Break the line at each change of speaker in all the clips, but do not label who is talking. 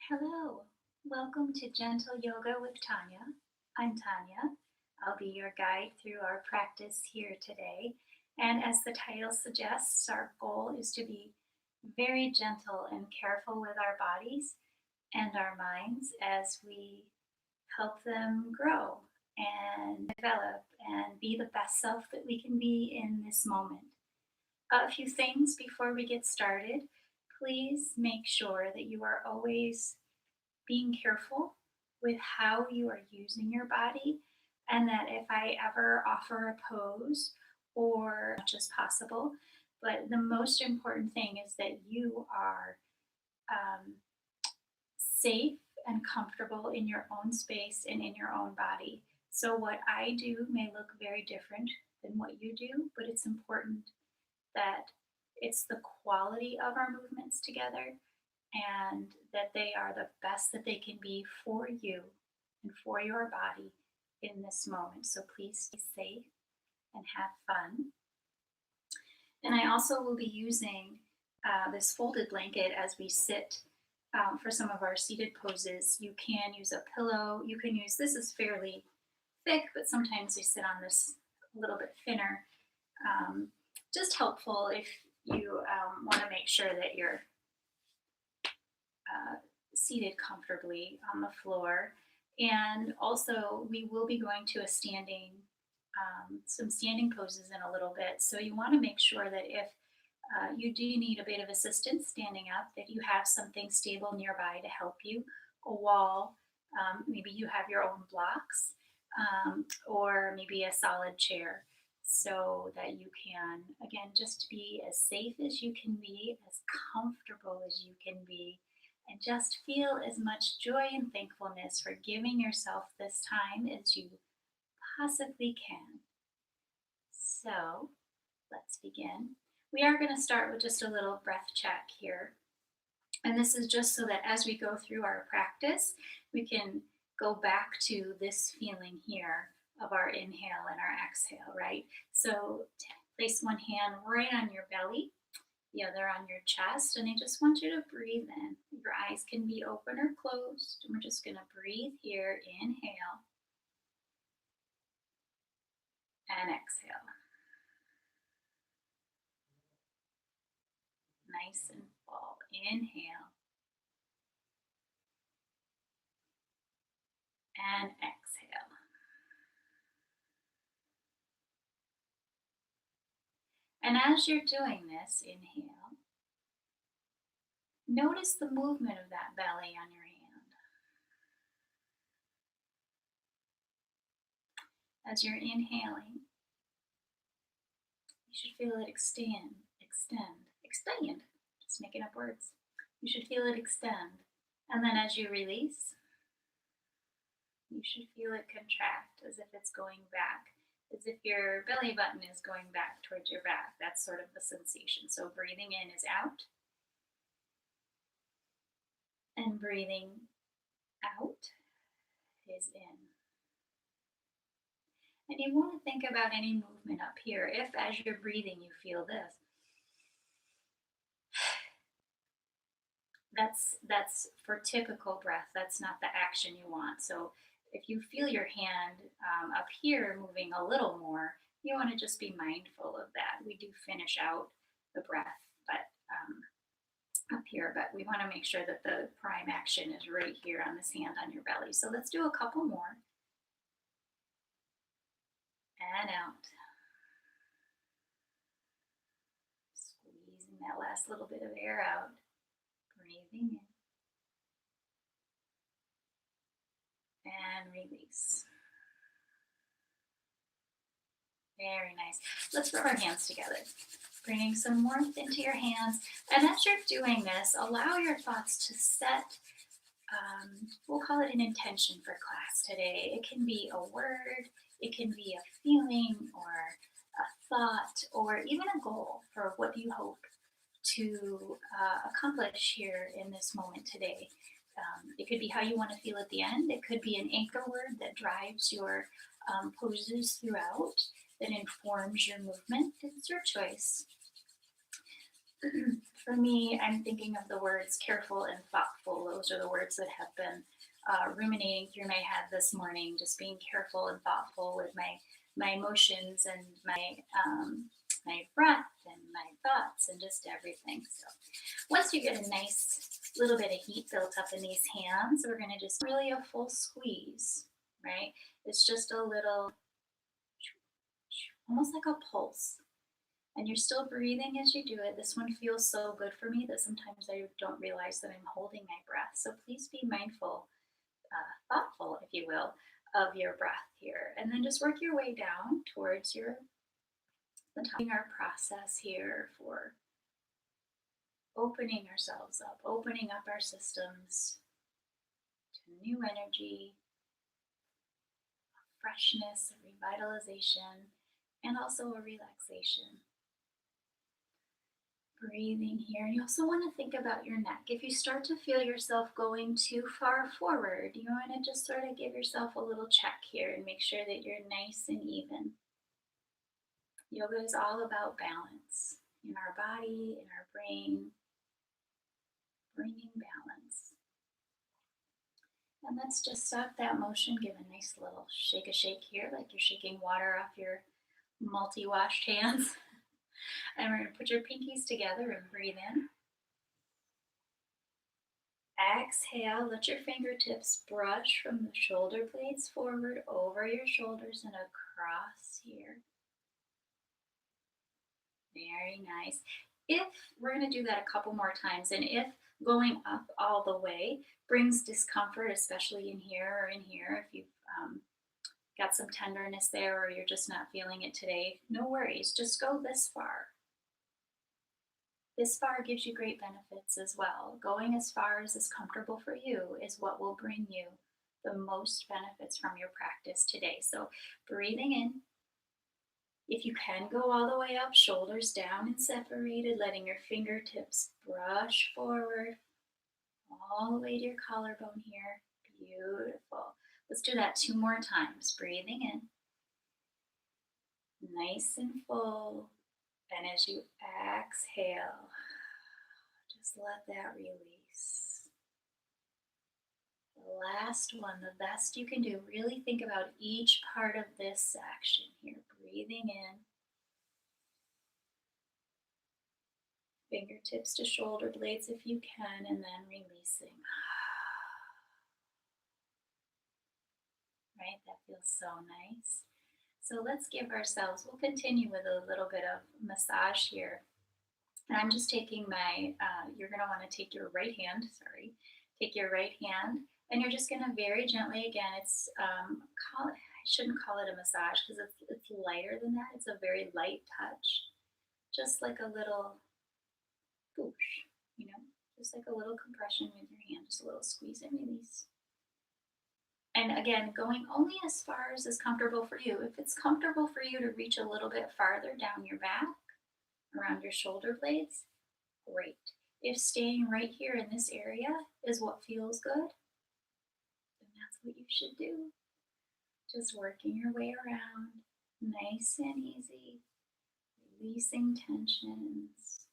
Hello, welcome to Gentle Yoga with Tanya. I'm Tanya. I'll be your guide through our practice here today. And as the title suggests, our goal is to be very gentle and careful with our bodies and our minds as we help them grow and develop and be the best self that we can be in this moment. A few things before we get started. Please make sure that you are always being careful with how you are using your body, and that if I ever offer a pose or as much as possible, but the most important thing is that you are um, safe and comfortable in your own space and in your own body. So, what I do may look very different than what you do, but it's important that it's the quality of our movements together and that they are the best that they can be for you and for your body in this moment. So please stay safe and have fun. And I also will be using this folded blanket as we sit for some of our seated poses. You can use a pillow. You can use, this is fairly thick, but sometimes we sit on this a little bit thinner. Just helpful if you want to make sure that you're seated comfortably on the floor. And also, we will be going to some standing poses in a little bit. So you want to make sure that if you do need a bit of assistance standing up, that you have something stable nearby to help you, a wall, maybe you have your own blocks, or maybe a solid chair, so that you can, again, just be as safe as you can be, as comfortable as you can be, and just feel as much joy and thankfulness for giving yourself this time as you possibly can. So let's begin. We are going to start with just a little breath check here. And this is just so that as we go through our practice, we can go back to this feeling here of our inhale and our exhale, right? So place one hand right on your belly, the other on your chest, and I just want you to breathe in. Your eyes can be open or closed, and we're just going to breathe here. Inhale and exhale. Nice and full. Inhale and exhale. And as you're doing this, inhale, notice the movement of that belly on your hand. As you're inhaling, you should feel it expand. Just making up words. You should feel it extend. And then as you release, you should feel it contract as if it's going back, as if your belly button is going back towards your back. That's sort of the sensation. So breathing in is out, and breathing out is in. And you want to think about any movement up here. If as you're breathing you feel this, that's for typical breath. That's not the action you want. So if you feel your hand up here moving a little more, you want to just be mindful of that. We do finish out the breath, but up here, but we want to make sure that the prime action is right here on this hand on your belly. So let's do a couple more. And out. Squeezing that last little bit of air out. Breathing in. And release. Very nice. Let's rub our hands together. Bringing some warmth into your hands. And as you're doing this, allow your thoughts to set, we'll call it an intention for class today. It can be a word, it can be a feeling or a thought, or even a goal for what you hope to accomplish here in this moment today. It could be how you want to feel at the end. It could be an anchor word that drives your poses throughout, that informs your movement. It's your choice. For me, I'm thinking of the words careful and thoughtful. Those are the words that have been ruminating through my head this morning. Just being careful and thoughtful with my emotions and my breath and my thoughts and just everything. So once you get a nice little bit of heat built up in these hands, we're going to just really a full squeeze, right? It's just a little, almost like a pulse. And you're still breathing as you do it. This one feels so good for me that sometimes I don't realize that I'm holding my breath. So please be mindful, thoughtful, if you will, of your breath here. And then just work your way down towards our process here for opening ourselves up, opening up our systems to new energy, freshness, a revitalization, and also a relaxation. Breathing here. And you also want to think about your neck. If you start to feel yourself going too far forward, you want to just sort of give yourself a little check here and make sure that you're nice and even. Yoga is all about balance in our body, in our brain, bringing balance. And let's just stop that motion. Give a nice little shake here, like you're shaking water off your multi-washed hands. And we're going to put your pinkies together and breathe in. Exhale, let your fingertips brush from the shoulder blades forward over your shoulders and across here. Very nice. If we're going to do that a couple more times, and if going up all the way brings discomfort, especially in here or in here, if you've got some tenderness there or you're just not feeling it today, no worries. Just go this far. This far gives you great benefits as well. Going as far as is comfortable for you is what will bring you the most benefits from your practice today. So breathing in. If you can go all the way up, shoulders down and separated, letting your fingertips brush forward all the way to your collarbone here. Beautiful. Let's do that 2 more times. Breathing in. Nice and full. And as you exhale, just let that release. The last one, the best you can do. Really think about each part of this section here. Breathing in. Fingertips to shoulder blades if you can, and then releasing. Right, that feels so nice. So let's give ourselves, we'll continue with a little bit of massage here. And I'm just taking you're going to want to take your right hand, take your right hand, and you're just going to very gently, again, I shouldn't call it a massage because it's lighter than that. It's a very light touch, just like a little boosh, just like a little compression with your hand, just a little squeeze and release. And again, going only as far as is comfortable for you. If it's comfortable for you to reach a little bit farther down your back, around your shoulder blades, great. If staying right here in this area is what feels good, then that's what you should do. Just working your way around, nice and easy, releasing tensions,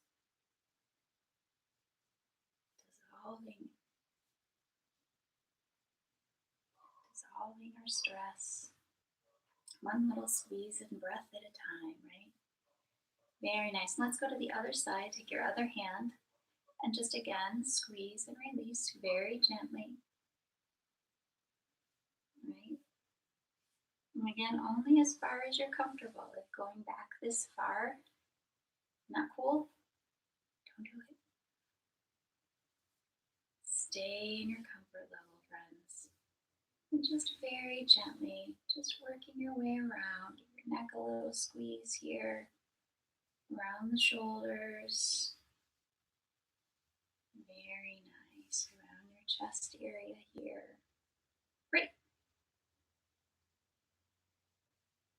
dissolving our stress. One little squeeze and breath at a time, right? Very nice. Let's go to the other side. Take your other hand and just again squeeze and release very gently. Right? And again, only as far as you're comfortable. If going back this far, not cool, don't do it. Stay in your comfort level, friends. And just very gently, just working your way around. Give your neck a little squeeze here, around the shoulders. Very nice, around your chest area here. Great.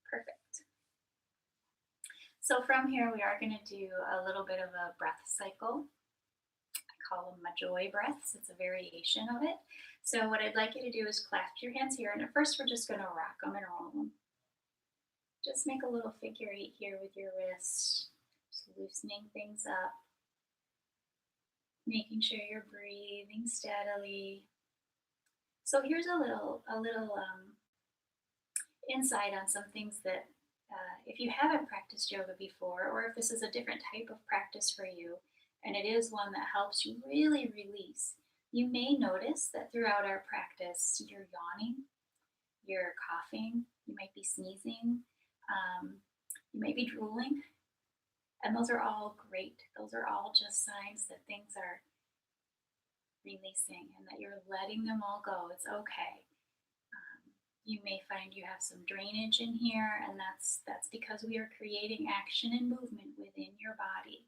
Perfect. So from here, we are going to do a little bit of a breath cycle. I call them my joy breaths. It's a variation of it. So what I'd like you to do is clasp your hands here. And at first, we're just going to rock them and roll them. Just make a little figure 8 here with your wrists. Just loosening things up. making sure you're breathing steadily. So here's a little insight on some things that, if you haven't practiced yoga before, or if this is a different type of practice for you, and it is one that helps you really release, you may notice that throughout our practice, you're yawning, you're coughing, you might be sneezing, um, you might be drooling, and those are all great. Those are all just signs that things are releasing and that you're letting them all go. It's okay. You may find you have some drainage in here, and that's because we are creating action and movement within your body.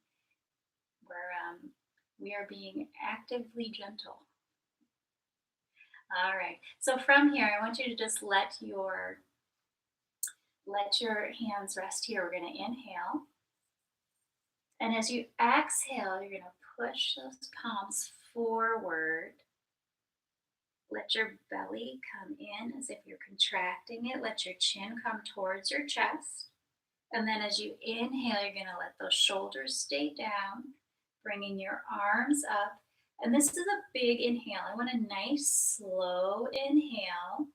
We are being actively gentle. All right. So from here, I want you to just let your hands rest here. We're going to inhale, and as you exhale, you're going to push those palms forward. Let your belly come in as if you're contracting it. Let your chin come towards your chest. And then as you inhale, you're going to let those shoulders stay down, bringing your arms up. And this is a big inhale. I want a nice, slow inhale.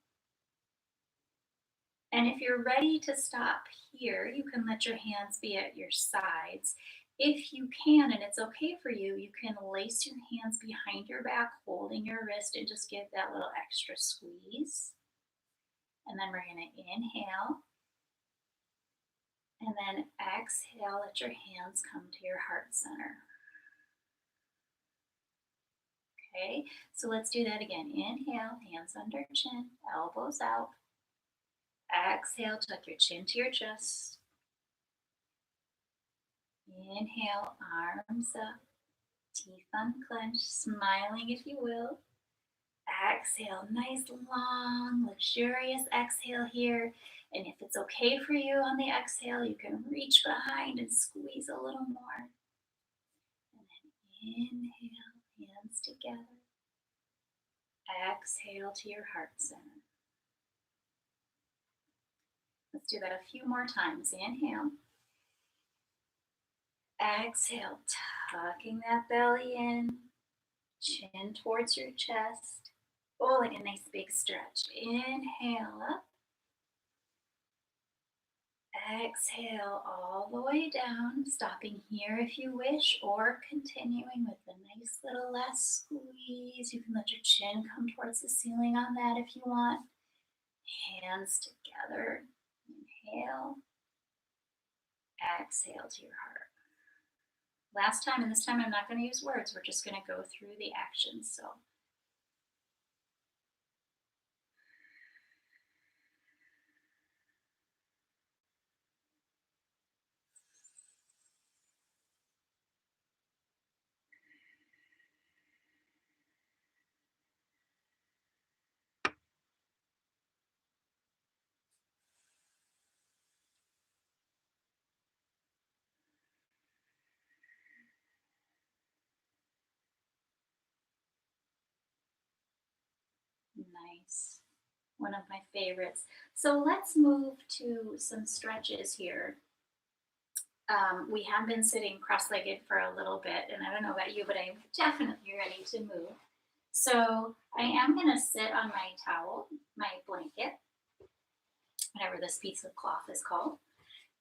And if you're ready to stop here, you can let your hands be at your sides. If you can, and it's okay for you, you can lace your hands behind your back, holding your wrist, and just give that little extra squeeze. And then we're going to inhale. And then exhale, let your hands come to your heart center. Okay, so let's do that again. Inhale, hands under chin, elbows out. Exhale, tuck your chin to your chest. Inhale, arms up, teeth unclenched, smiling if you will. Exhale, nice long, luxurious exhale here. And if it's okay for you on the exhale, you can reach behind and squeeze a little more. And then inhale, hands together. Exhale to your heart center. Let's do that a few more times. Inhale. Exhale, tucking that belly in, chin towards your chest. Oh, like a nice big stretch. Inhale up. Exhale all the way down, stopping here if you wish, or continuing with a nice little last squeeze. You can let your chin come towards the ceiling on that if you want. Hands together. Inhale. Exhale to your heart. Last time, and this time I'm not going to use words. We're just going to go through the actions. So nice. One of my favorites. So let's move to some stretches here. We have been sitting cross-legged for a little bit, and I don't know about you, but I'm definitely ready to move. So I am going to sit on my towel, my blanket, whatever this piece of cloth is called.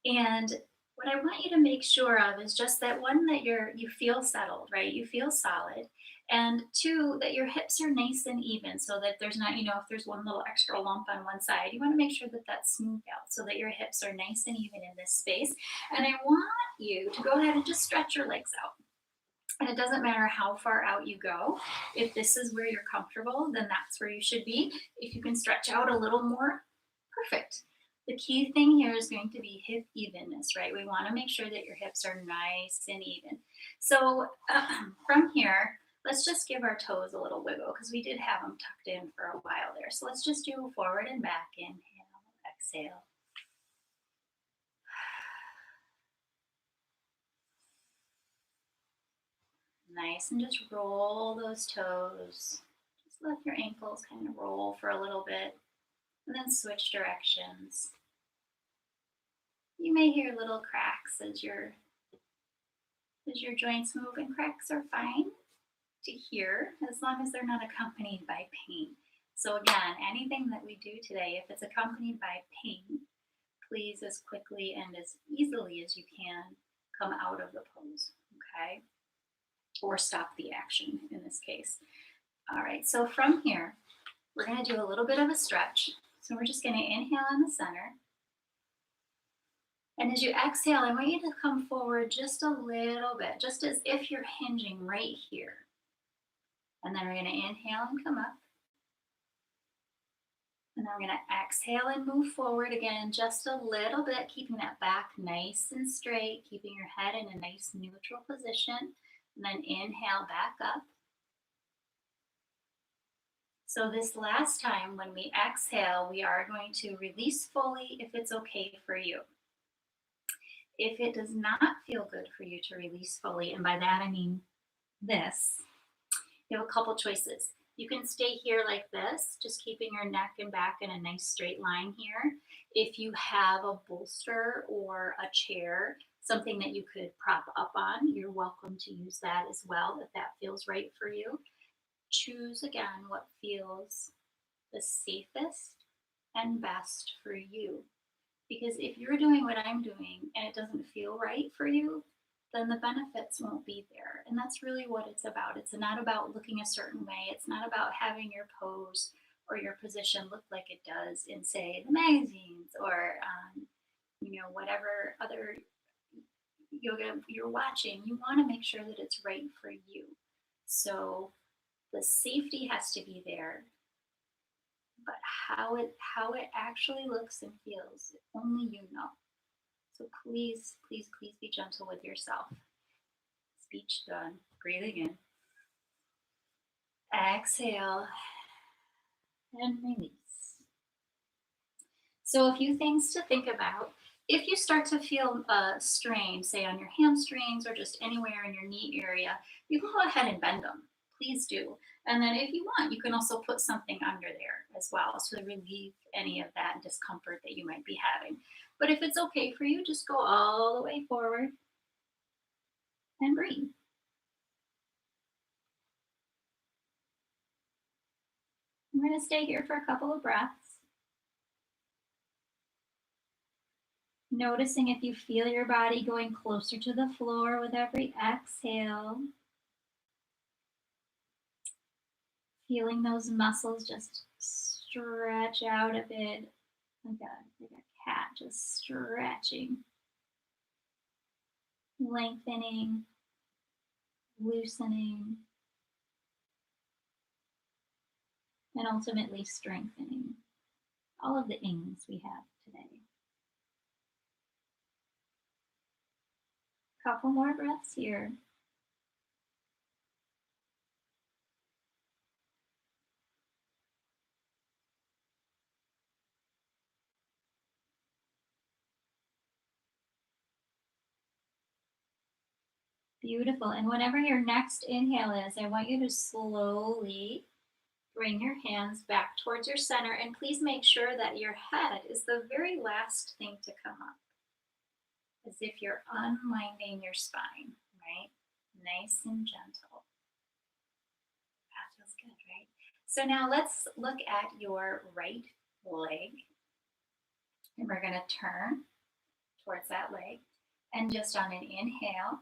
And what I want you to make sure of is just that one, that you feel settled, right? You feel solid. And two, that your hips are nice and even, so that there's not, if there's one little extra lump on one side, you want to make sure that that's smoothed out so that your hips are nice and even in this space. And I want you to go ahead and just stretch your legs out. And it doesn't matter how far out you go. If this is where you're comfortable, then that's where you should be. If you can stretch out a little more, perfect. The key thing here is going to be hip evenness, right? We want to make sure that your hips are nice and even. So from here, let's just give our toes a little wiggle because we did have them tucked in for a while there. So let's just do forward and back. Inhale, exhale. Nice, and just roll those toes. Just let your ankles kind of roll for a little bit, and then switch directions. You may hear little cracks as your joints move, and cracks are fine. to here, as long as they're not accompanied by pain. So again, anything that we do today, if it's accompanied by pain, please as quickly and as easily as you can come out of the pose, okay? Or stop the action in this case. All right, so from here, we're gonna do a little bit of a stretch. So we're just gonna inhale in the center. And as you exhale, I want you to come forward just a little bit, just as if you're hinging right here. And then we're gonna inhale and come up. And then we're gonna exhale and move forward again just a little bit, keeping that back nice and straight, keeping your head in a nice neutral position. And then inhale back up. So this last time when we exhale, we are going to release fully if it's okay for you. If it does not feel good for you to release fully, and by that I mean this, you have a couple choices. You can stay here like this, just keeping your neck and back in a nice straight line here. If you have a bolster or a chair, something that you could prop up on, you're welcome to use that as well if that feels right for you. Choose again what feels the safest and best for you. Because if you're doing what I'm doing and it doesn't feel right for you, then the benefits won't be there. And that's really what it's about. It's not about looking a certain way. It's not about having your pose or your position look like it does in, say, the magazines or, whatever other yoga you're watching. You want to make sure that it's right for you. So the safety has to be there, but how it actually looks and feels, only you know. So please, please, please be gentle with yourself. Speech done. Breathing in. Exhale and release. So a few things to think about. If you start to feel strain, say on your hamstrings or just anywhere in your knee area, you can go ahead and bend them. Please do. And then if you want, you can also put something under there as well to relieve any of that discomfort that you might be having. But if it's okay for you, just go all the way forward and breathe. I'm going to stay here for a couple of breaths. Noticing if you feel your body going closer to the floor with every exhale. Feeling those muscles just stretch out a bit, like a cat, just stretching, lengthening, loosening, and ultimately strengthening. All of the ings we have today. Couple more breaths here. Beautiful. And whenever your next inhale is, I want you to slowly bring your hands back towards your center, and please make sure that your head is the very last thing to come up, as if you're unwinding your spine, right? Nice and gentle. That feels good, right? So now let's look at your right leg, and we're going to turn towards that leg, and just on an inhale,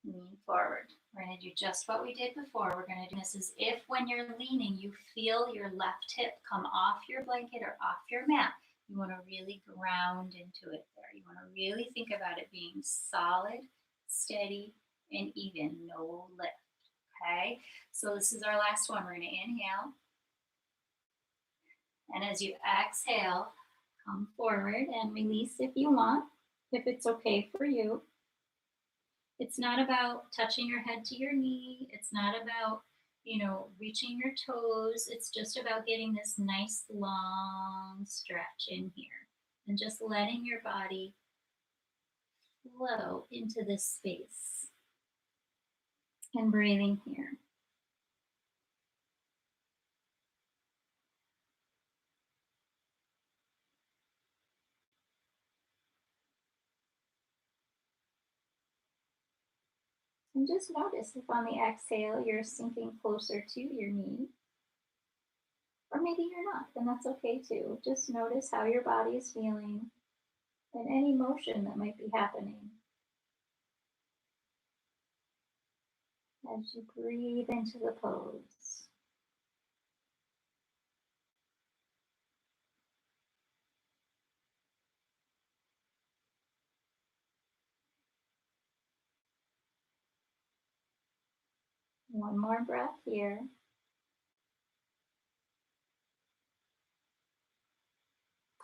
lean forward. We're going to do just what we did before. We're going to do this as if when you're leaning, you feel your left hip come off your blanket or off your mat. You want to really ground into it there. You want to really think about it being solid, steady, and even, no lift. Okay? So this is our last one. We're going to inhale. And as you exhale, come forward and release if you want, if it's okay for you. It's not about touching your head to your knee. It's not about, reaching your toes. It's just about getting this nice long stretch in here and just letting your body flow into this space and breathing here. And just notice if on the exhale you're sinking closer to your knee, or maybe you're not, then that's okay too. Just notice how your body is feeling and any motion that might be happening as you breathe into the pose. One more breath here.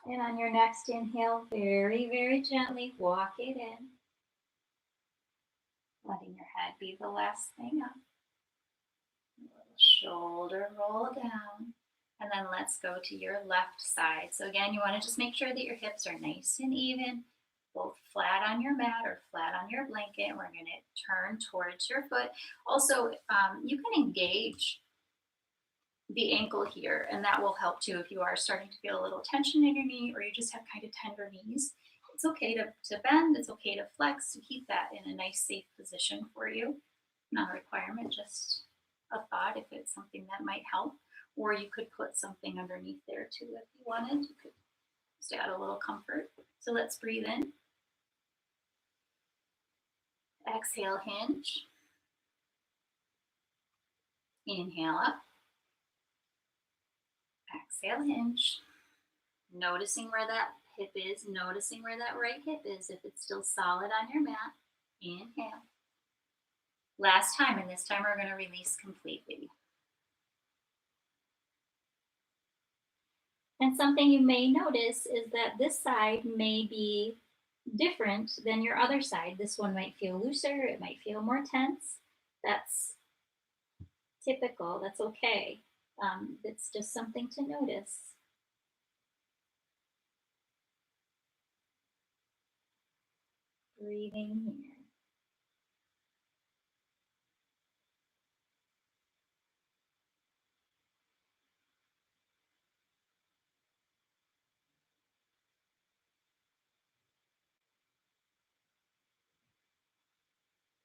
And on your next inhale, very, very gently walk it in, letting your head be the last thing up. A little shoulder roll down. And then let's go to your left side. So again, you want to just make sure that your hips are nice and even, both flat on your mat or flat on your blanket. We're going to turn towards your foot. Also, you can engage the ankle here, and that will help too if you are starting to feel a little tension in your knee or you just have kind of tender knees. It's okay to bend, it's okay to flex, to keep that in a nice, safe position for you. Not a requirement, just a thought if it's something that might help. Or you could put something underneath there too if you wanted. You could just add a little comfort. So let's breathe in. Exhale, hinge. Inhale up. Exhale, hinge. Noticing where that hip is, noticing where that right hip is, if it's still solid on your mat. Inhale. Last time, and this time we're going to release completely. And something you may notice is that this side may be different than your other side. This one might feel looser, it might feel more tense. That's typical, that's okay. It's just something to notice. Breathing here.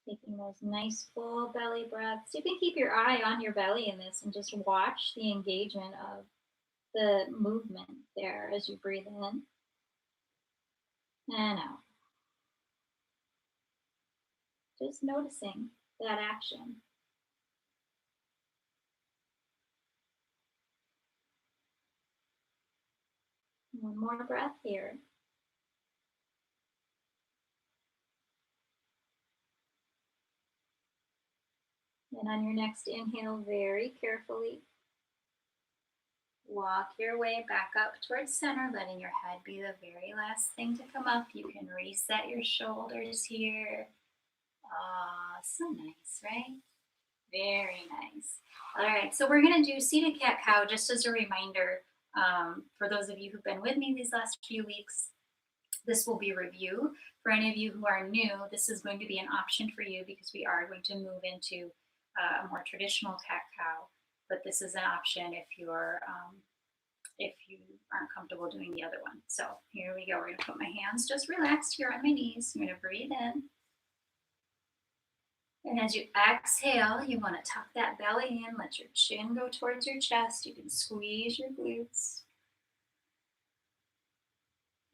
Taking those nice full belly breaths. You can keep your eye on your belly in this and just watch the engagement of the movement there as you breathe in and out. Just noticing that action. One more breath here. And on your next inhale, very carefully, walk your way back up towards center, letting your head be the very last thing to come up. You can reset your shoulders here. Ah, so nice, right? Very nice. All right, so we're going to do seated cat cow just as a reminder for those of you who've been with me these last few weeks. This will be review. For any of you who are new, this is going to be an option for you because we are going to move into a more traditional cat cow. But this is an option if you aren't comfortable doing the other one. So here we go. We're going to put my hands just relaxed here on my knees. I'm going to breathe in. And as you exhale, you want to tuck that belly in, let your chin go towards your chest. You can squeeze your glutes.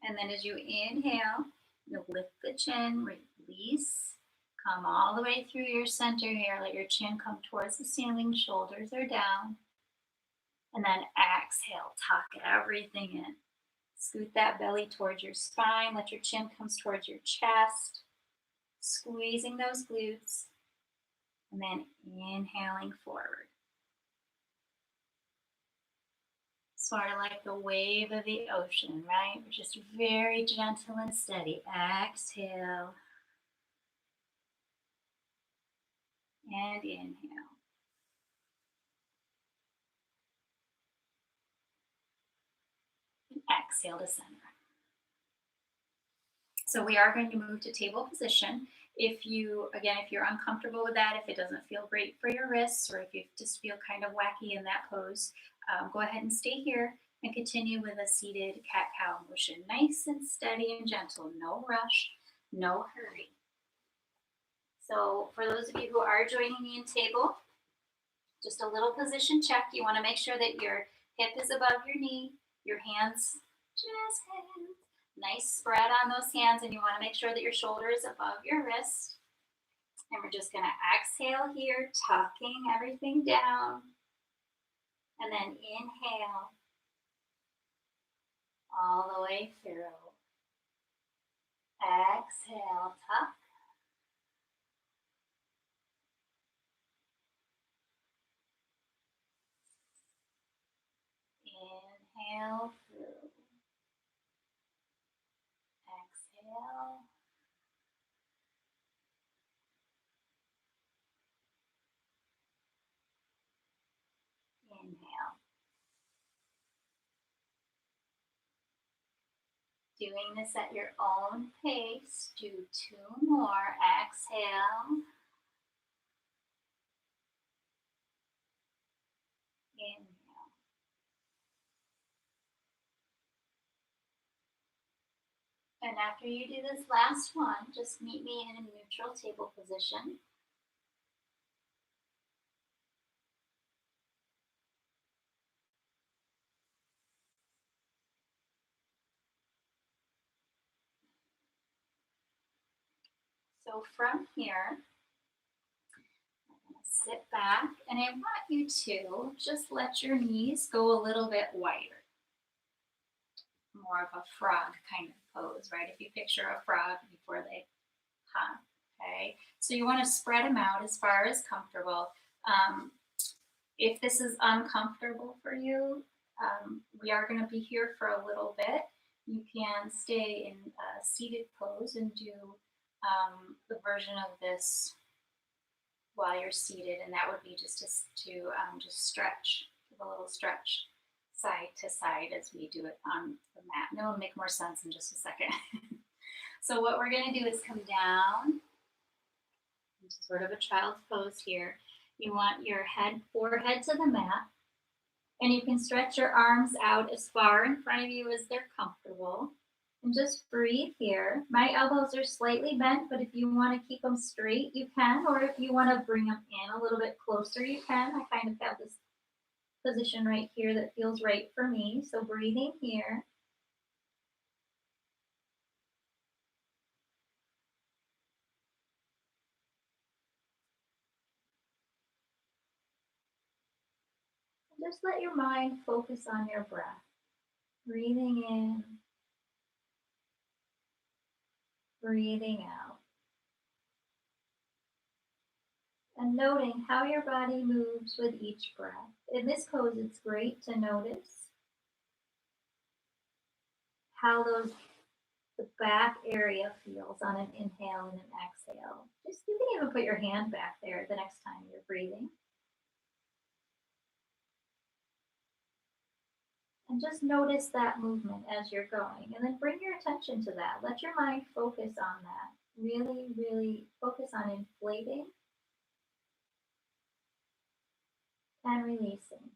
And then as you inhale, you'll lift the chin, release, come all the way through your center here. Let your chin come towards the ceiling, shoulders are down. And then exhale, tuck everything in. Scoot that belly towards your spine. Let your chin come towards your chest. Squeezing those glutes. And then inhaling forward. Sort of like the wave of the ocean, right? We're just very gentle and steady. Exhale. And inhale. And exhale to center. So we are going to move to table position. If you're uncomfortable with that, if it doesn't feel great for your wrists, or if you just feel kind of wacky in that pose, go ahead and stay here and continue with a seated cat-cow motion. Nice and steady and gentle, no rush, no hurry. So for those of you who are joining me in table, just a little position check. You want to make sure that your hip is above your knee, your hands, just hands, nice spread on those hands, and you want to make sure that your shoulder is above your wrist. And we're just going to exhale here, tucking everything down, and then inhale all the way through. Exhale, tuck. Inhale through. Exhale. Inhale. Doing this at your own pace. Do 2 more. Exhale. Inhale. And after you do this last one, just meet me in a neutral table position. So from here, I'm going to sit back, and I want you to just let your knees go a little bit wider. More of a frog kind of pose, right? If you picture a frog before they hop, okay? So you want to spread them out as far as comfortable. If this is uncomfortable for you, we are going to be here for a little bit. You can stay in a seated pose and do the version of this while you're seated, and that would be just to just stretch, give a little stretch side to side as we do it on the mat. And it'll make more sense in just a second. So what we're going to do is come down into sort of a child's pose here. You want your forehead to the mat, and you can stretch your arms out as far in front of you as they're comfortable. And just breathe here. My elbows are slightly bent, but if you want to keep them straight, you can. Or if you want to bring them in a little bit closer, you can. I kind of have this position right here that feels right for me. So breathing here. Just let your mind focus on your breath. Breathing in, breathing out. And noting how your body moves with each breath. In this pose, it's great to notice how the back area feels on an inhale and an exhale. Just you can even put your hand back there the next time you're breathing. And just notice that movement as you're going. And then bring your attention to that. Let your mind focus on that. Really, really focus on inflating and releasing.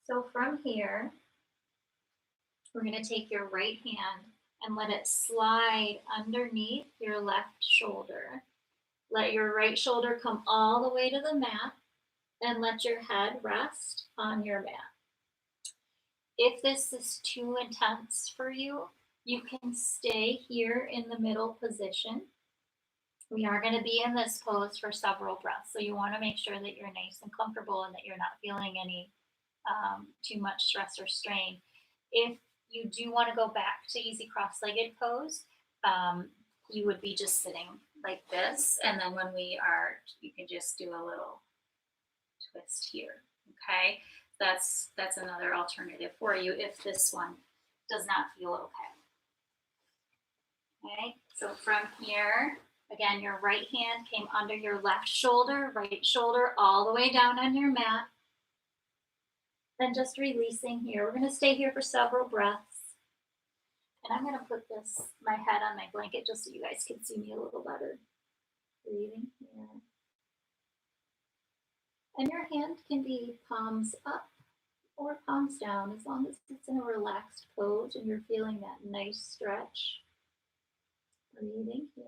So from here, we're going to take your right hand and let it slide underneath your left shoulder. Let your right shoulder come all the way to the mat and let your head rest on your mat. If this is too intense for you, you can stay here in the middle position. We are going to be in this pose for several breaths, so you want to make sure that you're nice and comfortable and that you're not feeling any too much stress or strain. If you do want to go back to easy cross-legged pose, you would be just sitting like this, and then when we are, you can just do a little twist here. Okay, that's another alternative for you if this one does not feel okay. Okay, so from here, again, your right hand came under your left shoulder, right shoulder all the way down on your mat. And just releasing here. We're going to stay here for several breaths. And I'm going to put my head on my blanket just so you guys can see me a little better. Breathing here. And your hand can be palms up or palms down as long as it's in a relaxed pose and you're feeling that nice stretch. Breathing here.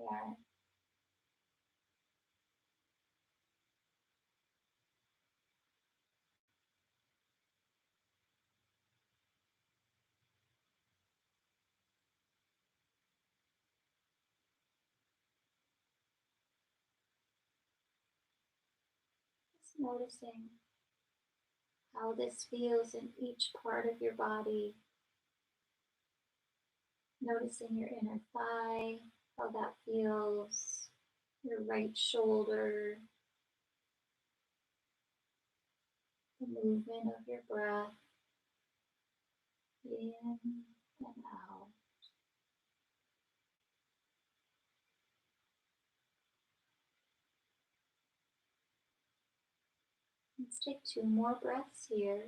Just noticing how this feels in each part of your body. Noticing your inner thigh, how that feels, your right shoulder, the movement of your breath in and out. Let's take 2 more breaths here.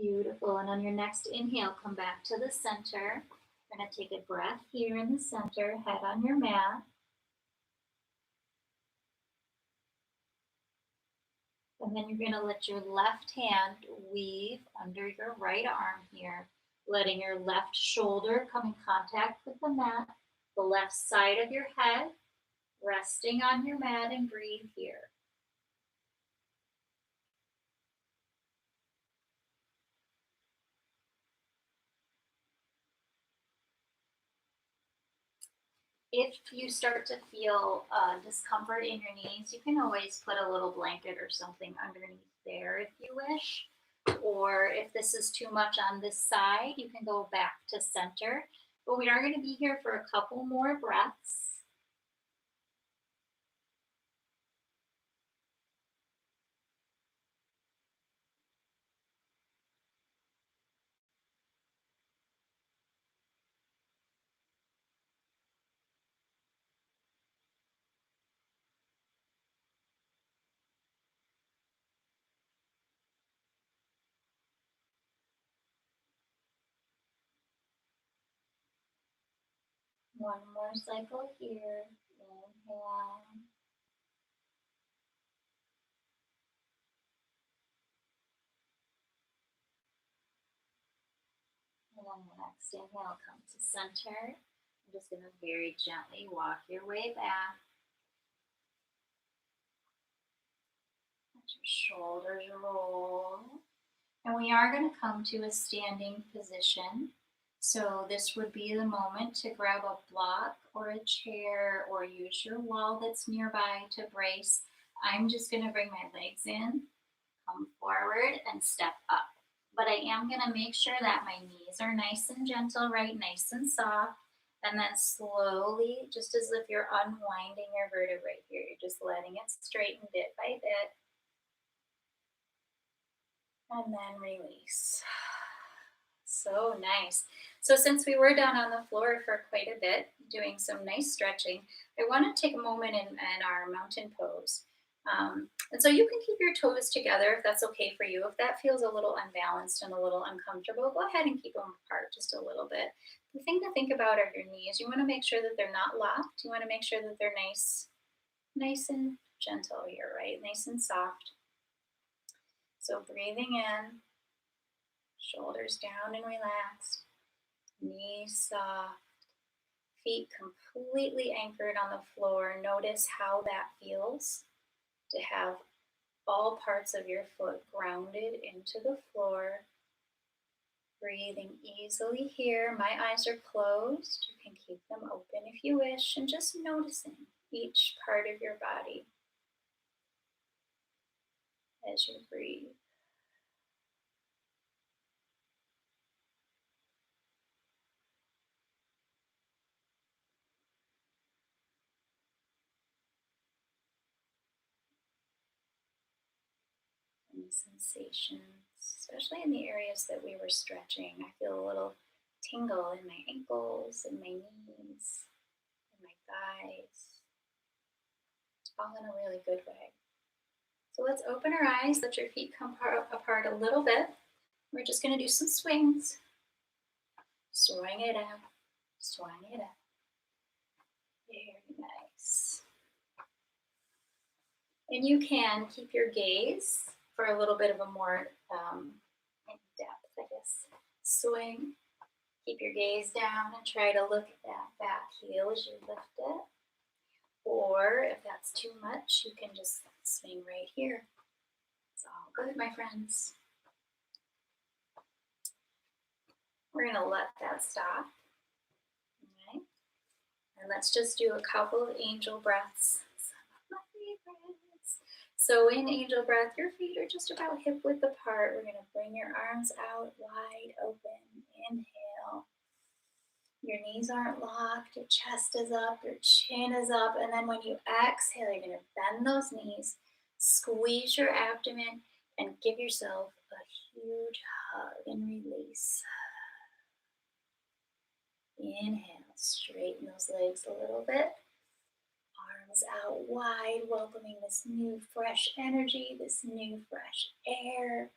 Beautiful. And on your next inhale, come back to the center. We're going to take a breath here in the center, head on your mat. And then you're going to let your left hand weave under your right arm here, letting your left shoulder come in contact with the mat, the left side of your head, resting on your mat, and breathe here. If you start to feel discomfort in your knees, you can always put a little blanket or something underneath there if you wish. Or if this is too much on this side, you can go back to center. But we are going to be here for a couple more breaths. One more cycle here. Inhale. And then the next inhale, come to center. I'm just going to very gently walk your way back. Let your shoulders roll. And we are going to come to a standing position. So this would be the moment to grab a block or a chair or use your wall that's nearby to brace. I'm just going to bring my legs in, come forward, and step up. But I am going to make sure that my knees are nice and gentle, right? Nice and soft. And then slowly, just as if you're unwinding your vertebrae here, you're just letting it straighten bit by bit. And then release. So nice. So since we were down on the floor for quite a bit, doing some nice stretching, I want to take a moment in our mountain pose. And so you can keep your toes together if that's okay for you. If that feels a little unbalanced and a little uncomfortable, go ahead and keep them apart just a little bit. The thing to think about are your knees. You want to make sure that they're not locked. You want to make sure that they're nice and gentle here, right? Nice and soft. So breathing in, shoulders down and relaxed, knees soft, feet completely anchored on the floor. Notice how that feels to have all parts of your foot grounded into the floor. Breathing easily here. My eyes are closed. You can keep them open if you wish, and just noticing each part of your body as you breathe. Any sensations, especially in the areas that we were stretching. I feel a little tingle in my ankles and my knees and my thighs, all in a really good way. So let's open our eyes, let your feet come apart a little bit. We're just going to do some swings. Swing it out, swing it out. Very nice. And you can keep your gaze for a little bit of a more in depth, I guess. Swing. Keep your gaze down and try to look at that back heel as you lift it. Or if that's too much, you can just swing right here. It's all good, my friends. We're going to let that stop. Okay. And let's just do a couple of angel breaths. Some of my favorites. So in angel breath, your feet are just about hip width apart. We're going to bring your arms out wide open. Inhale. Your knees aren't locked, your chest is up, your chin is up, and then when you exhale, you're going to bend those knees, squeeze your abdomen, and give yourself a huge hug and release. Inhale, straighten those legs a little bit. Arms out wide, welcoming this new fresh energy, this new fresh air.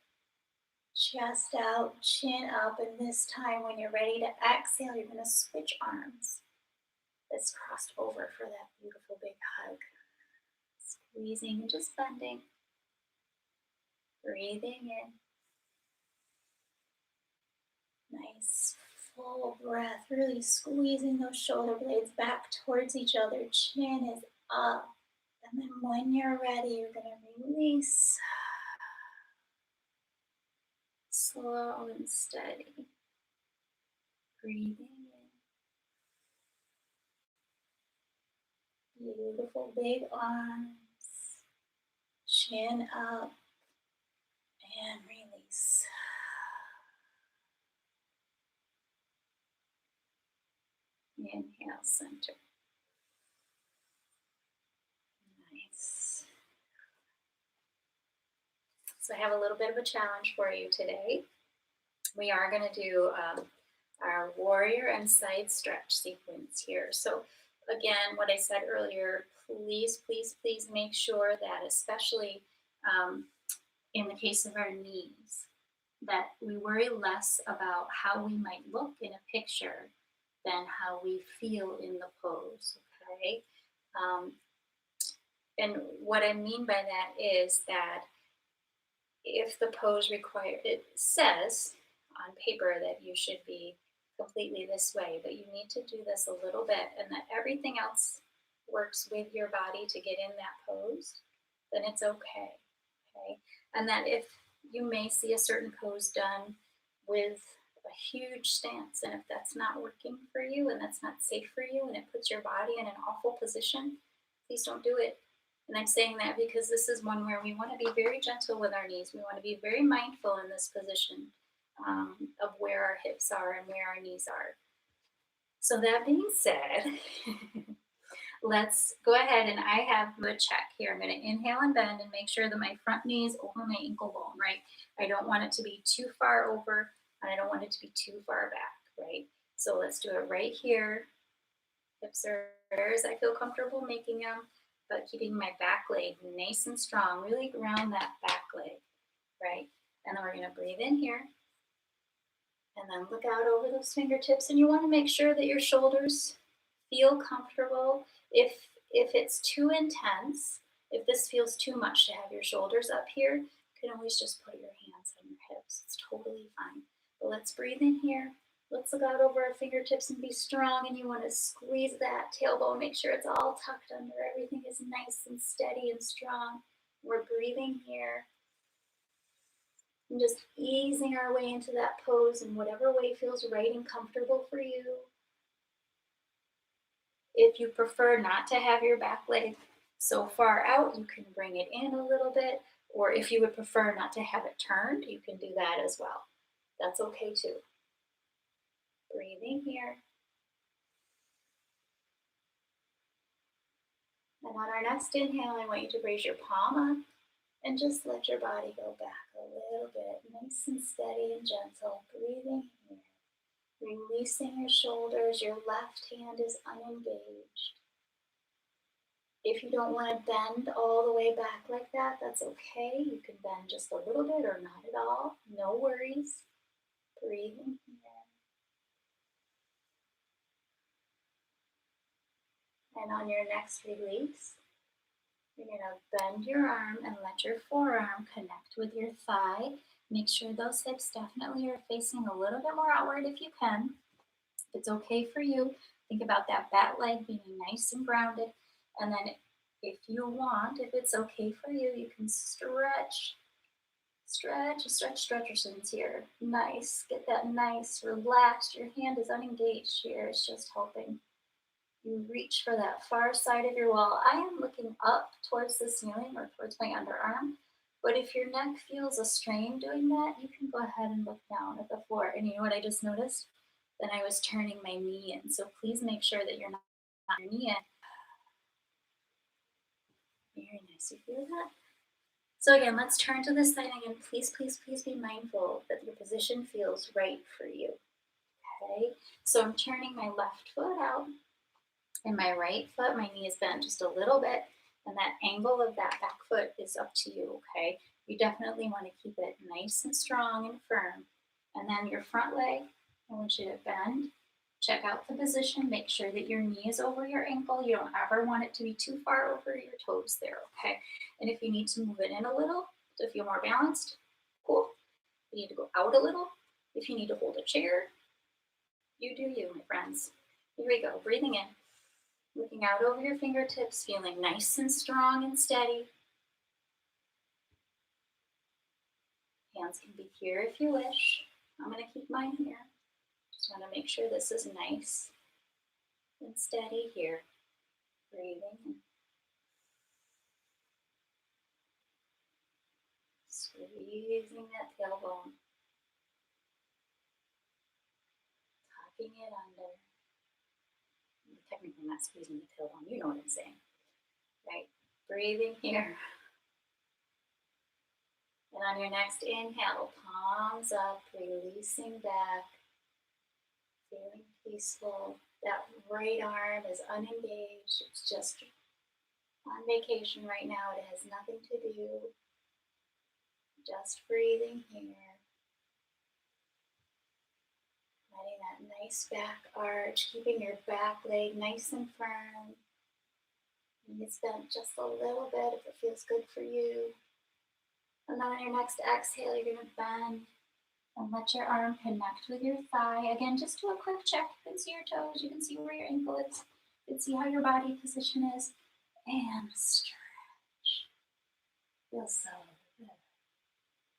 Chest out, chin up, and this time when you're ready to exhale, you're going to switch arms. That's crossed over for that beautiful big hug. Squeezing and just bending. Breathing in. Nice full breath, really squeezing those shoulder blades back towards each other. Chin is up. And then when you're ready, you're going to release. Slow and steady. Breathing in. Beautiful big arms. Chin up. And release. Inhale, center. Nice. So I have a little bit of a challenge for you today. We are going to do our warrior and side stretch sequence here. So again, what I said earlier, please, please, please make sure that, especially in the case of our knees, that we worry less about how we might look in a picture than how we feel in the pose, okay? And what I mean by that is that if the pose it says on paper that you should be completely this way, but you need to do this a little bit, and that everything else works with your body to get in that pose, then it's okay, okay? And that if you may see a certain pose done with a huge stance, and if that's not working for you and that's not safe for you and it puts your body in an awful position, please don't do it. And I'm saying that because this is one where we want to be very gentle with our knees. We want to be very mindful in this position of where our hips are and where our knees are. So that being said, let's go ahead, and I have a check here. I'm going to inhale and bend and make sure that my front knee is over my ankle bone, right? I don't want it to be too far over, and I don't want it to be too far back, right? So let's do it right here. Hips are as I feel comfortable making them, but keeping my back leg nice and strong. Really ground that back leg, right? And then we're going to breathe in here. And then look out over those fingertips, and you want to make sure that your shoulders feel comfortable. If it's too intense, if this feels too much to have your shoulders up here, you can always just put your hands on your hips. It's totally fine. But let's breathe in here. Let's look out over our fingertips and be strong, and you want to squeeze that tailbone, make sure it's all tucked under. Everything is nice and steady and strong. We're breathing here. And just easing our way into that pose in whatever way feels right and comfortable for you. If you prefer not to have your back leg so far out, you can bring it in a little bit. Or if you would prefer not to have it turned, you can do that as well. That's okay too. Breathing here. And on our next inhale, I want you to raise your palm up and just let your body go back a little bit, nice and steady and gentle. Breathing here. Releasing your shoulders, your left hand is unengaged. If you don't want to bend all the way back like that, that's okay. You can bend just a little bit or not at all. No worries. Breathing here. And on your next release, you're going to bend your arm and let your forearm connect with your thigh. Make sure those hips definitely are facing a little bit more outward if you can. If it's okay for you, think about that back leg being nice and grounded. And then if you want, if it's okay for you, you can stretch, stretchersons here. Nice. Get that nice, relaxed. Your hand is unengaged here. It's just helping you reach for that far side of your wall. I am looking up towards the ceiling or towards my underarm. But if your neck feels a strain doing that, you can go ahead and look down at the floor. And you know what I just noticed? Then I was turning my knee in. So please make sure that you're not your knee in. Very nice. You feel that? So again, let's turn to this side again. Please, please, please be mindful that your position feels right for you. Okay? So I'm turning my left foot out and my right foot, my knee is bent just a little bit, and that angle of that back foot is up to you, okay? You definitely want to keep it nice and strong and firm. And then your front leg, I want you to bend. Check out the position. Make sure that your knee is over your ankle. You don't ever want it to be too far over your toes there, okay? And if you need to move it in a little to feel more balanced, cool. If you need to go out a little, if you need to hold a chair, you do you, my friends. Here we go. Breathing in. Looking out over your fingertips, feeling nice and strong and steady. Hands can be here if you wish. I'm going to keep mine here. Just want to make sure this is nice and steady here. Breathing. Squeezing that tailbone. Tucking it under. Technically not squeezing the tailbone, you know what I'm saying. Right? Breathing here. And on your next inhale, palms up, releasing back, feeling peaceful. That right arm is unengaged. It's just on vacation right now. It has nothing to do. Just breathing here. Letting that nice back arch, keeping your back leg nice and firm. Knees bent just a little bit if it feels good for you. And then on your next exhale, you're going to bend and let your arm connect with your thigh. Again, just do a quick check. You can see your toes. You can see where your ankle is. You can see how your body position is. And stretch. Feels so good.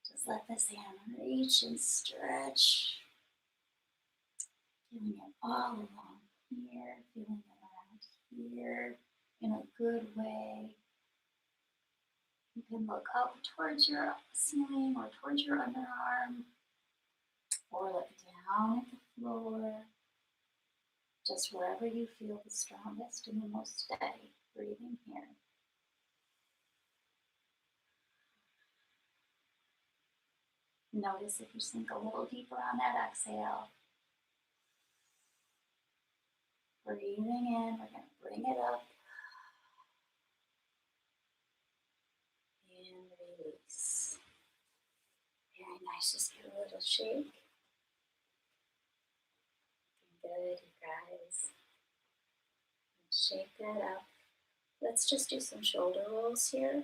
Just let this hand reach and stretch. Feeling it all along here. Feeling it around here in a good way. You can look up towards your ceiling or towards your underarm, or look down at the floor, just wherever you feel the strongest and the most steady. Breathing here. Notice if you sink a little deeper on that exhale. Breathing in, we're going to bring it up. And release. Very nice, just give it a little shake. Good, you guys. Shake that up. Let's just do some shoulder rolls here.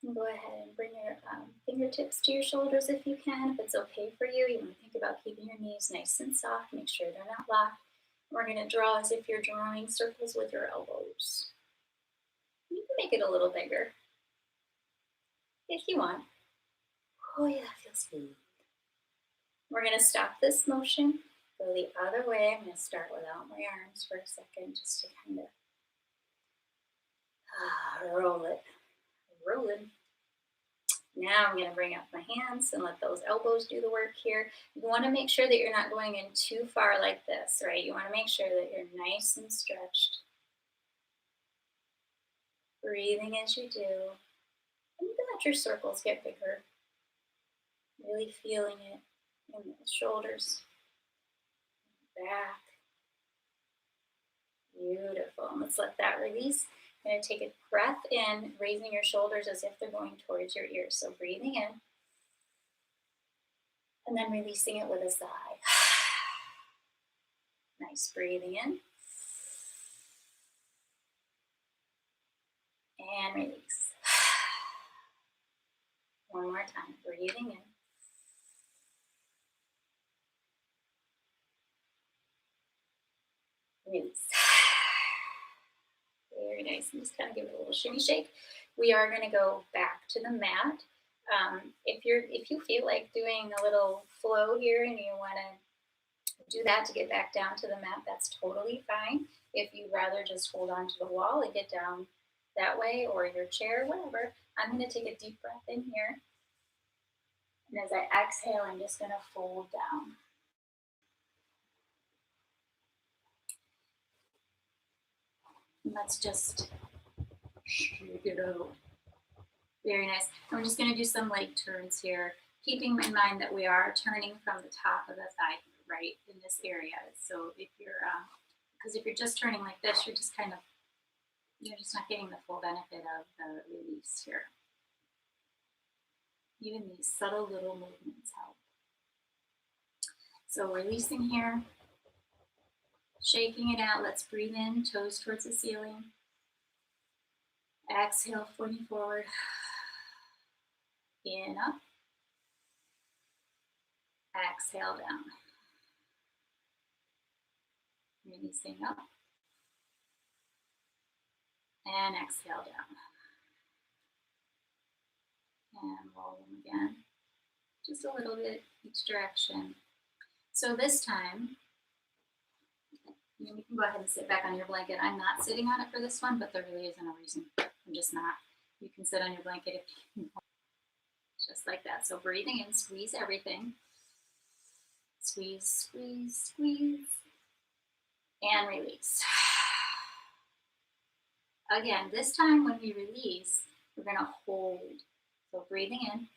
And go ahead and bring your fingertips to your shoulders if you can. If it's okay for you, you want to think about keeping your knees nice and soft. Make sure they're not locked. We're going to draw as if you're drawing circles with your elbows. You can make it a little bigger if you want. Oh yeah, that feels good. We're going to stop this motion, go the other way. I'm going to start without my arms for a second just to kind of roll it. Rolling. Now I'm going to bring up my hands and let those elbows do the work here. You want to make sure that you're not going in too far like this, right? You want to make sure that you're nice and stretched. Breathing as you do. I'm going let your circles get bigger. Really feeling it in the shoulders, back. Beautiful. And let's let that release. You're going to take a breath in, raising your shoulders as if they're going towards your ears. So breathing in, and then releasing it with a sigh. Nice. Breathing in. And release. One more time. Breathing in. Release. Very nice. And just kind of give it a little shimmy shake. We are going to go back to the mat. If you feel like doing a little flow here and you want to do that to get back down to the mat, that's totally fine. If you'd rather just hold on to the wall and get down that way, or your chair, whatever, I'm going to take a deep breath in here. And as I exhale, I'm just going to fold down. And let's just shake it out. Very nice. And we're just going to do some leg turns here, keeping in mind that we are turning from the top of the thigh, right, in this area. So if you're, because if you're just turning like this, you're just kind of, you're just not getting the full benefit of the release here. Even these subtle little movements help. So releasing here, shaking it out. Let's breathe in, toes towards the ceiling. Exhale, pointing forward. In, up. Exhale, down. Releasing up. And exhale, down. And roll them again. Just a little bit each direction. So this time, you can go ahead and sit back on your blanket. I'm not sitting on it for this one, but there really isn't a reason. I'm just not. You can sit on your blanket if you want. Just like that. So breathing in, squeeze everything. Squeeze, squeeze, squeeze. And release. Again, this time when we release, we're going to hold. So breathing in,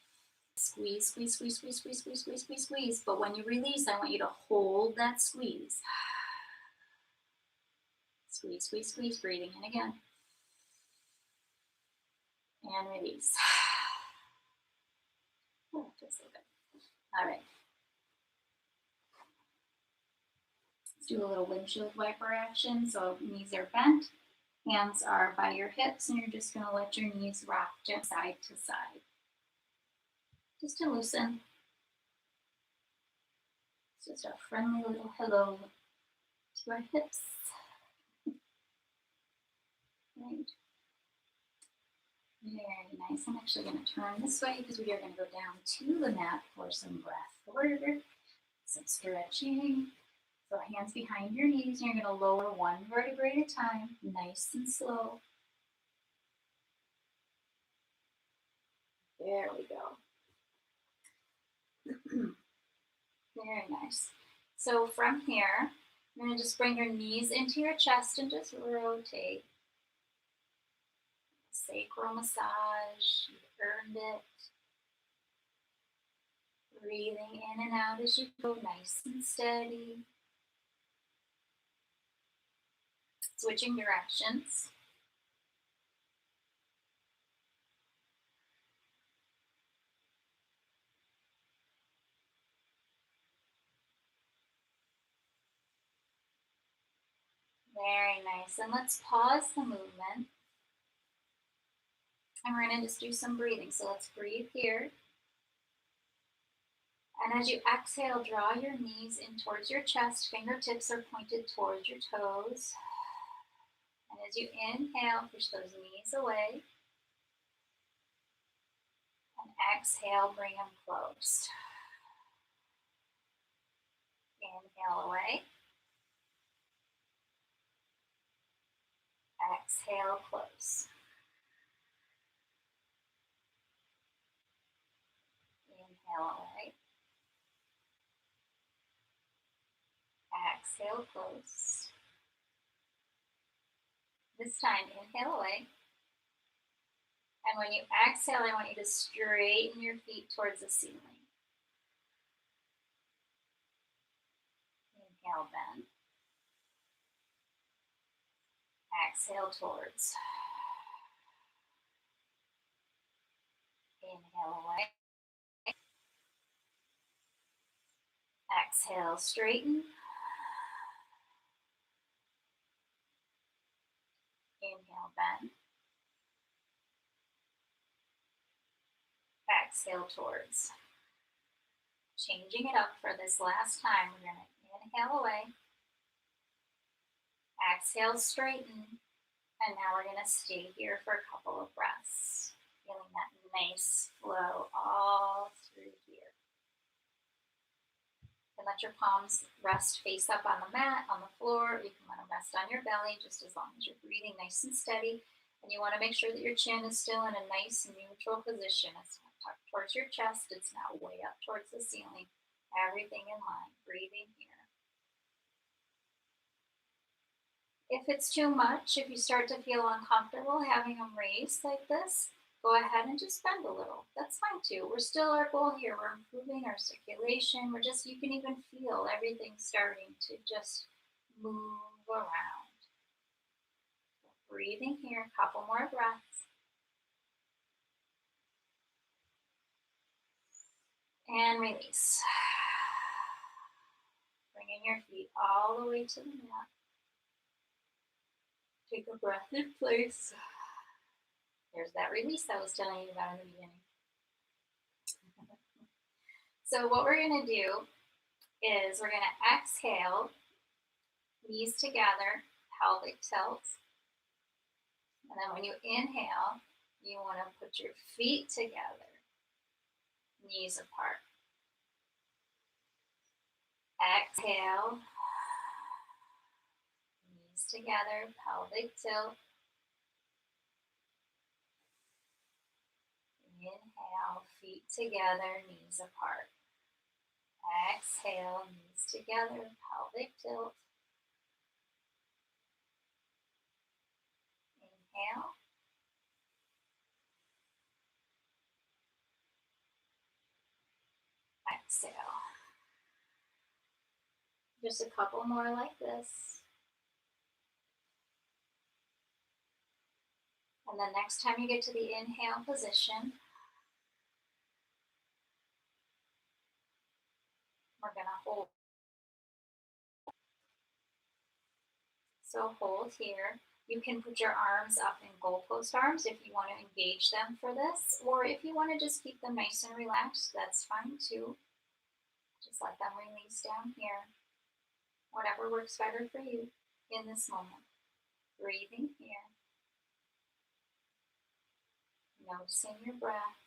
squeeze, squeeze, squeeze, squeeze, squeeze, squeeze, squeeze, squeeze, squeeze. But when you release, I want you to hold that squeeze. Squeeze, squeeze, squeeze. Breathing in again. And release. Oh, that feels so good. All right. Let's do a little windshield wiper action. So knees are bent. Hands are by your hips, and you're just going to let your knees rock just side to side. Just to loosen. It's just a friendly little hello to our hips. Right. Very nice. I'm actually going to turn this way because we are going to go down to the mat for some breath work, some stretching. So hands behind your knees, and you're going to lower one vertebrae at a time, nice and slow. There we go. Very nice. So from here, you're going to just bring your knees into your chest and just rotate. Sacral massage, you earned it. Breathing in and out as you go, nice and steady. Switching directions. Very nice. And let's pause the movement. And we're going to just do some breathing. So let's breathe here. And as you exhale, draw your knees in towards your chest. Fingertips are pointed towards your toes. And as you inhale, push those knees away. And exhale, bring them close. Inhale away. Exhale, close. Inhale away. Exhale, close. This time, inhale away. And when you exhale, I want you to straighten your feet towards the ceiling. Inhale, bend. Exhale towards. Inhale away. Exhale, straighten. Inhale, bend. Exhale towards. Changing it up for this last time. We're going to inhale away. Exhale, straighten. And now we're going to stay here for a couple of breaths. Feeling that nice flow all through here. And let your palms rest face up on the mat, on the floor. You can let them rest on your belly just as long as you're breathing nice and steady. And you want to make sure that your chin is still in a nice neutral position. It's not tucked towards your chest. It's not way up towards the ceiling. Everything in line. Breathing here. If it's too much, if you start to feel uncomfortable having them raised like this, go ahead and just bend a little. That's fine too. We're still our goal here. We're improving our circulation. You can even feel everything starting to just move around. Breathing here, a couple more breaths. And release. Bringing your feet all the way to the mat. Take a breath in place. There's that release I was telling you about in the beginning. So what we're going to do is we're going to exhale, knees together, pelvic tilt. And then when you inhale, you want to put your feet together, knees apart. Exhale, knees together, pelvic tilt. Inhale, feet together, knees apart. Exhale, knees together, pelvic tilt. Inhale. Exhale. Just a couple more like this. And then next time you get to the inhale position, we're going to hold. So hold here. You can put your arms up in goalpost arms if you want to engage them for this, or if you want to just keep them nice and relaxed, that's fine too. Just let them release down here. Whatever works better for you in this moment. Breathing here. Noticing your breath.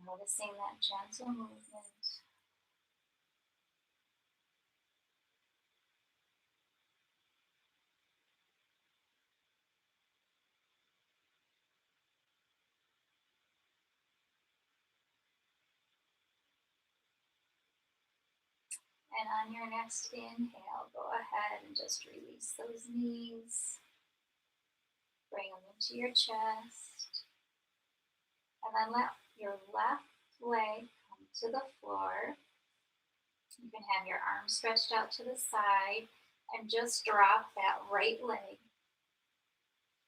Noticing that gentle movement. And on your next inhale, go ahead and just release those knees. Bring them into your chest. And then let your left leg come to the floor. You can have your arms stretched out to the side and just drop that right leg.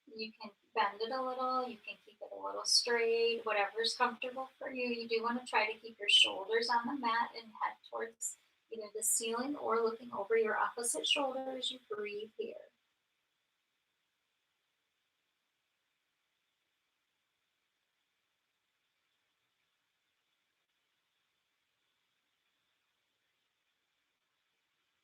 You can bend it a little, you can keep it a little straight, whatever's comfortable for you. You do want to try to keep your shoulders on the mat and head towards either the ceiling or looking over your opposite shoulder as you breathe here.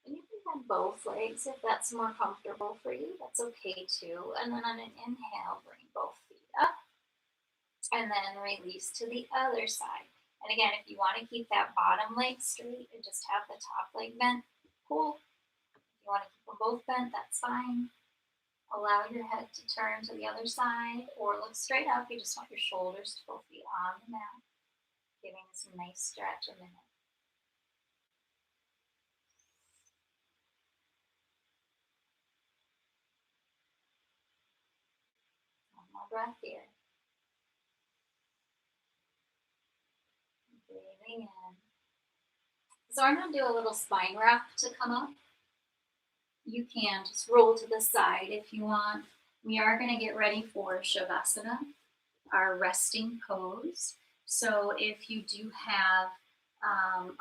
And you can bend both legs if that's more comfortable for you. That's okay too. And then on an inhale, bring both feet up. And then release to the other side. And again, if you want to keep that bottom leg straight and just have the top leg bent, cool. If you want to keep them both bent, that's fine. Allow your head to turn to the other side or look straight up. You just want your shoulders to both be on the mat, giving this a nice stretch in the neck. breath here. Breathing in. So I'm going to do a little spine wrap to come up. You can just roll to the side if you want. We are going to get ready for Shavasana, our resting pose. So if you do have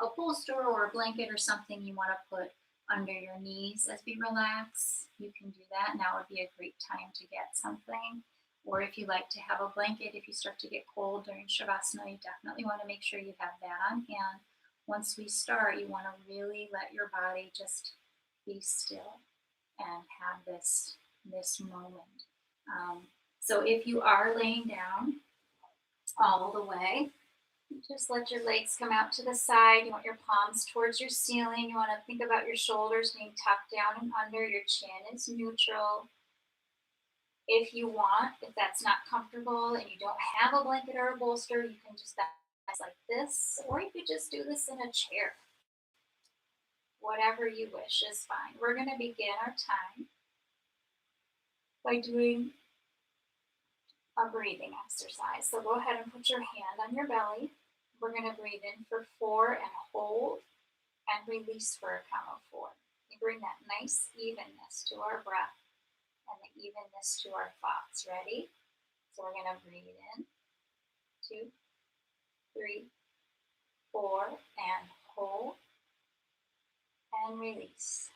a bolster or a blanket or something you want to put under your knees as we relax, you can do that. Now would be a great time to get something. Or if you like to have a blanket, if you start to get cold during Shavasana, you definitely want to make sure you have that on hand. Once we start, you want to really let your body just be still and have this moment. So if you are laying down all the way, just let your legs come out to the side. You want your palms towards your ceiling. You want to think about your shoulders being tucked down and under. Your chin is neutral. If you want, if that's not comfortable and you don't have a blanket or a bolster, you can just balance like this, or you could just do this in a chair. Whatever you wish is fine. We're going to begin our time by doing a breathing exercise. So go ahead and put your hand on your belly. We're going to breathe in for 4 and hold and release for a count of 4. We bring that nice evenness to our breath and the evenness to our thoughts. Ready? So we're going to breathe in, 2, 3, 4, and hold and release.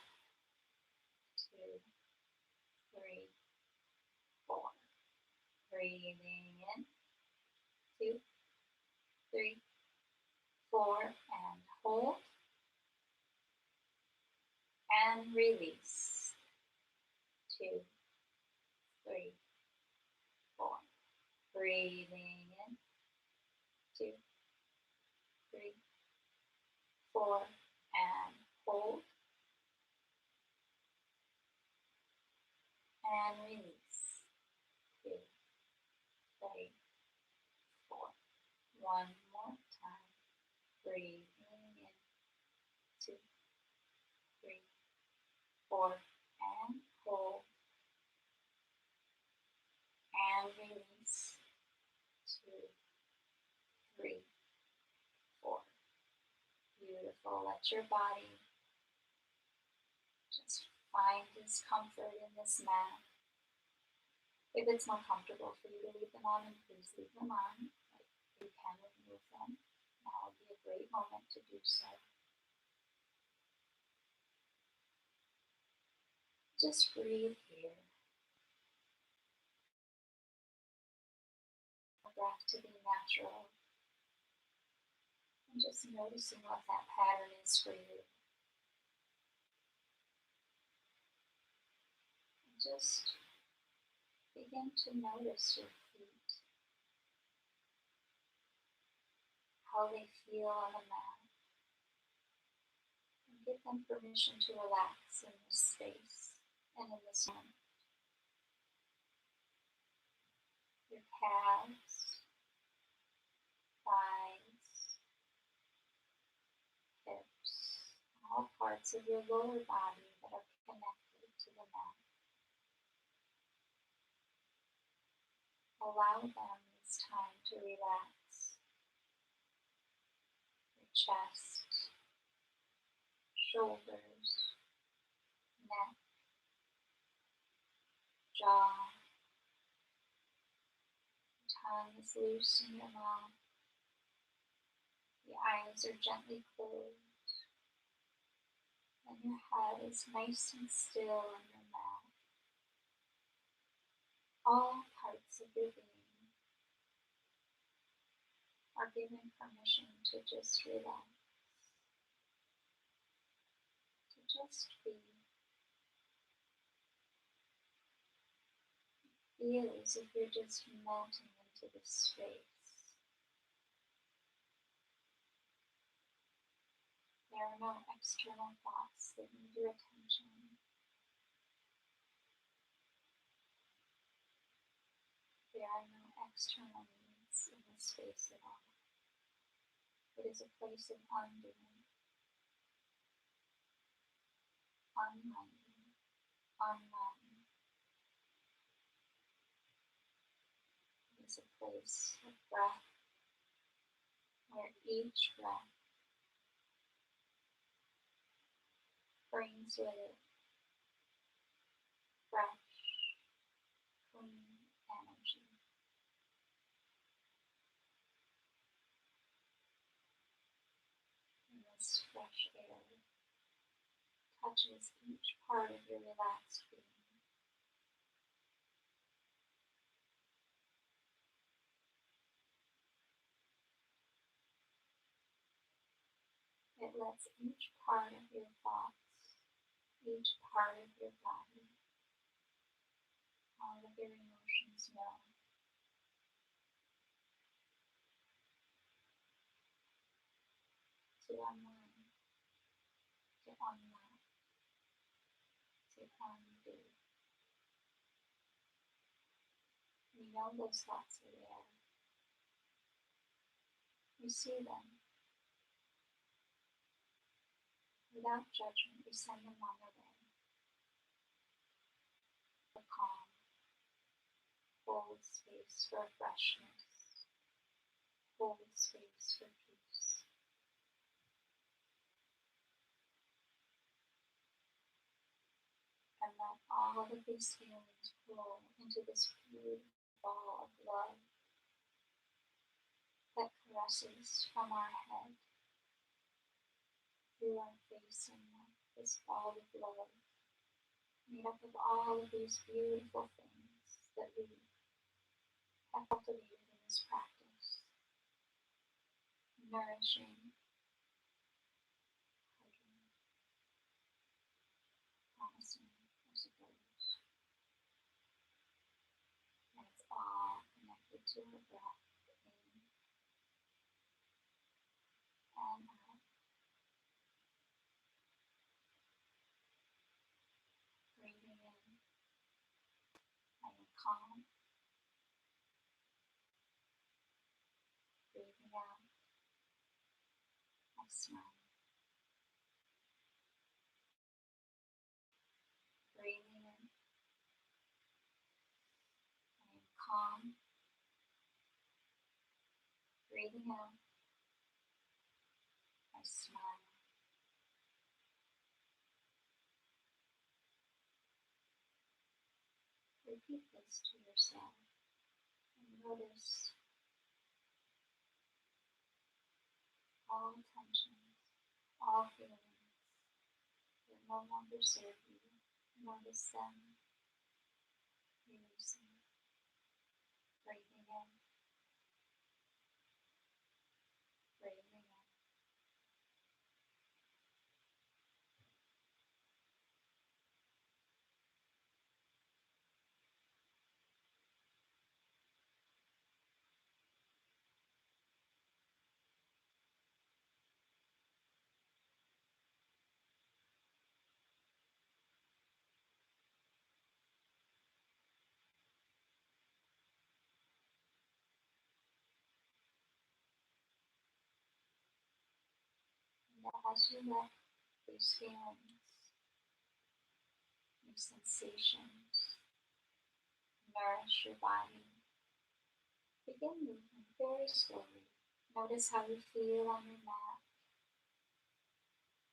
2, 3, 4. Breathing in, 2, 3, 4, and hold and release. 2, 3, 4. Breathing in, 2, 3, 4, and hold and release. 2, 3, 4. One more time. Breathing in, 2, 3, 4, and hold and release. 2, 3, 4. Beautiful. Let your body just find discomfort in this mat. If it's more comfortable for you to leave them on, then please leave them on. You can remove them. Now would be a great moment to do so. Just breathe here. The breath to be natural. And just noticing what that pattern is for you. And just begin to notice your feet, how they feel on the mat, and give them permission to relax in this space and in this moment. Your calves, thighs, hips, all parts of your lower body that are connected to the mat. Allow them this time to relax. Your chest, shoulders, neck, jaw. Your tongue is loose in your mouth. The eyes are gently closed. And your head is nice and still in your mouth. All parts of your being are given permission to just relax, to just be. Feel as if you're just melting into the space. There are no external thoughts that need your attention. There are no external needs in this space at all. It is a place of undoing, unminding, unlearning. is a place of breath where each breath brings with it fresh, clean energy. And this fresh air touches each part of your relaxed being. It lets each part of your thoughts, each part of your body, all of your emotions know to unwind, to unlock, to undo. You know those thoughts are there. You see them. Without judgment, you send them on their way. The calm holds space for freshness, holds space for peace. And let all of these feelings roll into this beautiful ball of love that caresses from our head through our face and neck, this ball of love made up of all of these beautiful things that we have cultivated in this practice. Nourishing, hugging, promising, I suppose. And it's all connected to our breath in and out. Breathing in, I am calm. Breathing out, I smile. Breathing in, I am calm. Breathing out, I smile. Repeat this to yourself and notice all tensions, all feelings that no longer serve you. Notice them releasing. Breathing in, breathing out. And as you let these feelings, these sensations nourish your body, begin moving very slowly. Notice how you feel on your mat.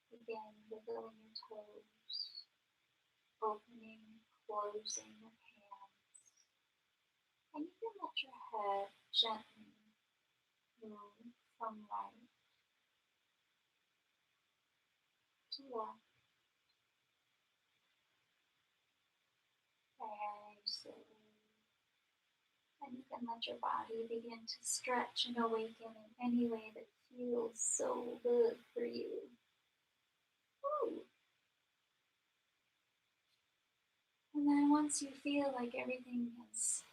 Begin wiggling your toes, opening, closing your hands. And you can let your head gently move from right to left, very slowly. And you can let your body begin to stretch and awaken in any way that feels so good for you. Woo. And then once you feel like everything is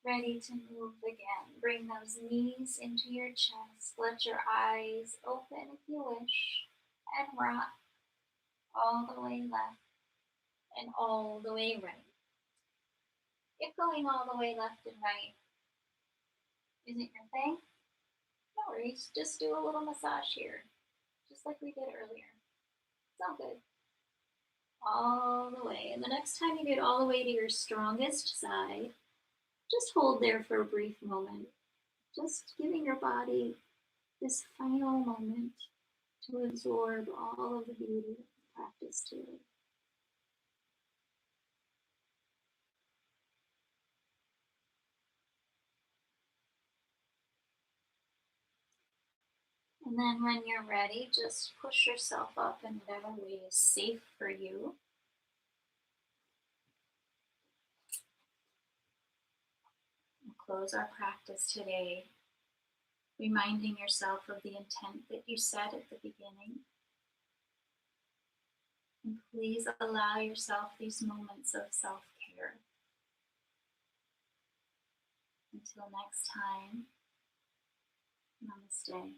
ready to move again, bring those knees into your chest. Let your eyes open if you wish, and rock all the way left and all the way right. If going all the way left and right isn't your thing, no worries. Just do a little massage here, just like we did earlier. It's all good. All the way. And the next time you get all the way to your strongest side,
just hold there for a brief moment, just giving your body this final moment to absorb all of the beauty of the practice today. And then when you're ready, just push yourself up in whatever way is safe for you. We'll close our practice today, reminding yourself of the intent that you set at the beginning. And please allow yourself these moments of self-care. Until next time, namaste.